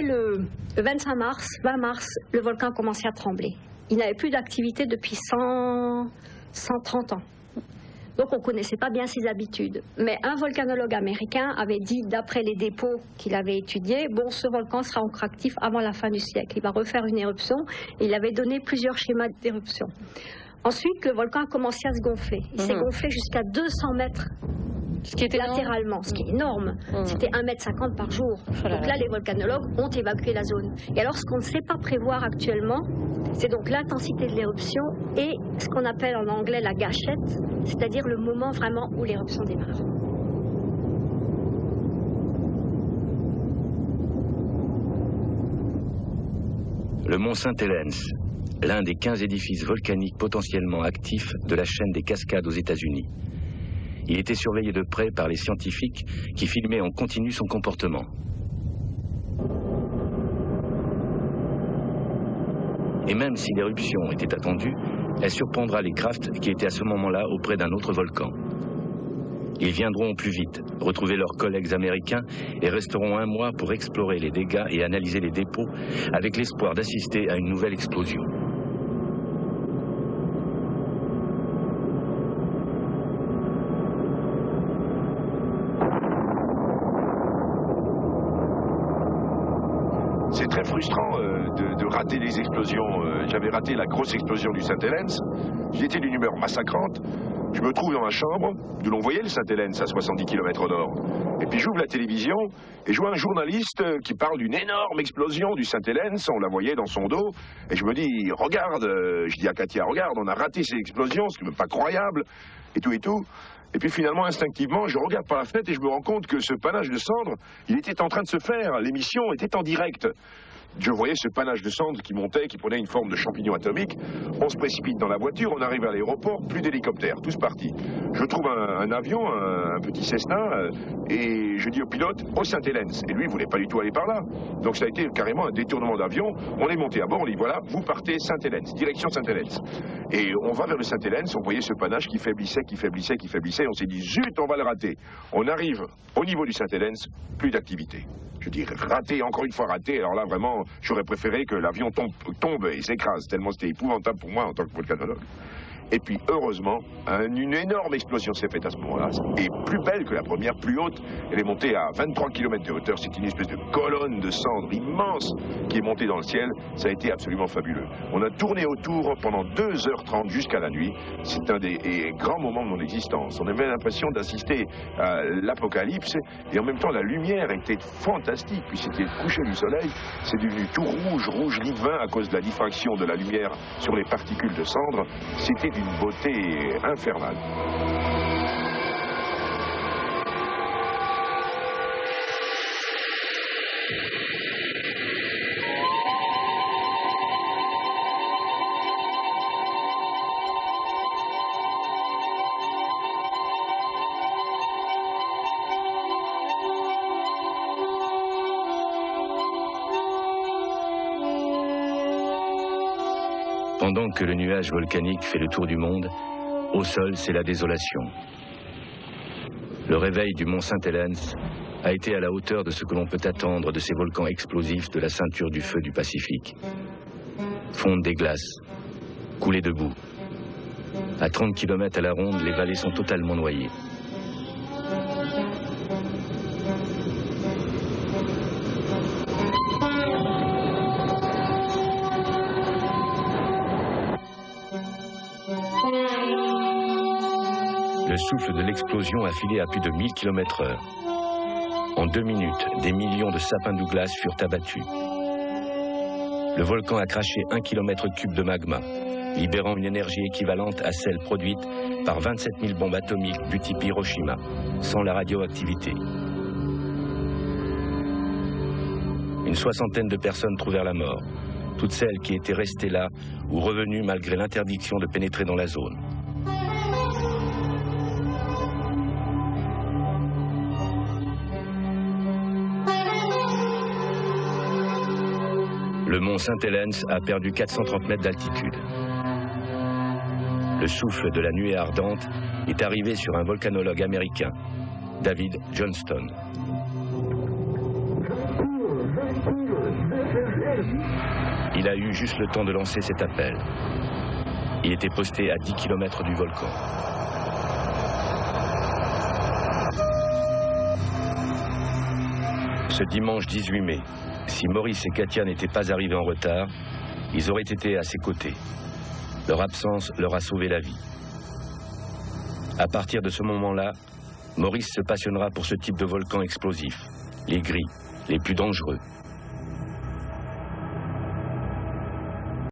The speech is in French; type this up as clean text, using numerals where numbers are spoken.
dès le 25 mars, 20 mars, le volcan commençait à trembler. Il n'avait plus d'activité depuis 130 ans. Donc on ne connaissait pas bien ses habitudes. Mais un volcanologue américain avait dit, d'après les dépôts qu'il avait étudiés, bon, ce volcan sera encore actif avant la fin du siècle. Il va refaire une éruption. Et il avait donné plusieurs schémas d'éruption. Ensuite, le volcan a commencé à se gonfler. Il s'est gonflé jusqu'à 200 mètres. Ce qui était latéralement, ce qui est énorme. C'était 1,50 m par jour. Donc là, les volcanologues ont évacué la zone. Et alors, ce qu'on ne sait pas prévoir actuellement, c'est donc l'intensité de l'éruption et ce qu'on appelle en anglais la gâchette, c'est-à-dire le moment vraiment où l'éruption démarre. Le mont Saint-Helens, l'un des 15 édifices volcaniques potentiellement actifs de la chaîne des Cascades aux États-Unis. Il était surveillé de près par les scientifiques qui filmaient en continu son comportement. Et même si l'éruption était attendue, elle surprendra les Kraft qui étaient à ce moment-là auprès d'un autre volcan. Ils viendront au plus vite, retrouver leurs collègues américains et resteront un mois pour explorer les dégâts et analyser les dépôts avec l'espoir d'assister à une nouvelle explosion. C'est très frustrant de rater les explosions. J'avais raté la grosse explosion du Saint-Helens. J'étais d'une humeur massacrante. Je me trouve dans ma chambre, d'où l'on voyait le Saint-Helens à 70 km au nord. Et puis j'ouvre la télévision et je vois un journaliste qui parle d'une énorme explosion du Saint-Helens. On la voyait dans son dos. Et je me dis, regarde, je dis à Katia, regarde, on a raté ces explosions, c'est même pas croyable, et tout et tout. Et puis finalement, instinctivement, je regarde par la fenêtre et je me rends compte que ce panache de cendres, il était en train de se faire. L'émission était en direct. Je voyais ce panache de cendres qui montait, qui prenait une forme de champignon atomique. On se précipite dans la voiture, on arrive à l'aéroport, plus d'hélicoptères, tous partis. Je trouve un avion, un petit Cessna, et je dis au pilote, au Saint-Helens. Et lui, il ne voulait pas du tout aller par là. Donc ça a été carrément un détournement d'avion. On est monté à bord, on dit voilà, vous partez Saint-Helens, direction Saint-Helens. Et on va vers le Saint-Helens, on voyait ce panache qui faiblissait, qui faiblissait, qui faiblissait. On s'est dit, zut, on va le rater. On arrive au niveau du Saint-Helens, plus d'activité. Je dis raté, encore une fois raté. Alors là, vraiment, j'aurais préféré que l'avion tombe et s'écrase, tellement c'était épouvantable pour moi en tant que volcanologue. Et puis, heureusement, une énorme explosion s'est faite à ce moment-là, et plus belle que la première, plus haute. Elle est montée à 23 km de hauteur. C'est une espèce de colonne de cendres immense qui est montée dans le ciel. Ça a été absolument fabuleux. On a tourné autour pendant 2h30 jusqu'à la nuit. C'est un des grands moments de mon existence. On avait l'impression d'assister à l'apocalypse, et en même temps, la lumière était fantastique. Puis c'était le coucher du soleil. C'est devenu tout rouge, rouge lit de vin à cause de la diffraction de la lumière sur les particules de cendres. C'était d'une beauté infernale. Pendant que le nuage volcanique fait le tour du monde, au sol, c'est la désolation. Le réveil du mont Saint-Helens a été à la hauteur de ce que l'on peut attendre de ces volcans explosifs de la ceinture du feu du Pacifique. Fondent des glaces, coulées de boue. À 30 km à la ronde, les vallées sont totalement noyées. Le souffle de l'explosion a filé à plus de 1000 km/h. En 2 minutes, des millions de sapins Douglas furent abattus. Le volcan a craché 1 km3 de magma, libérant une énergie équivalente à celle produite par 27 000 bombes atomiques du type Hiroshima, sans la radioactivité. Une soixantaine de personnes trouvèrent la mort, toutes celles qui étaient restées là ou revenues malgré l'interdiction de pénétrer dans la zone. Le mont Saint-Helens a perdu 430 mètres d'altitude. Le souffle de la nuée ardente est arrivé sur un volcanologue américain, David Johnston. Il a eu juste le temps de lancer cet appel. Il était posté à 10 km du volcan. Ce dimanche 18 mai, si Maurice et Katia n'étaient pas arrivés en retard, ils auraient été à ses côtés. Leur absence leur a sauvé la vie. À partir de ce moment-là, Maurice se passionnera pour ce type de volcan explosif, les gris, les plus dangereux.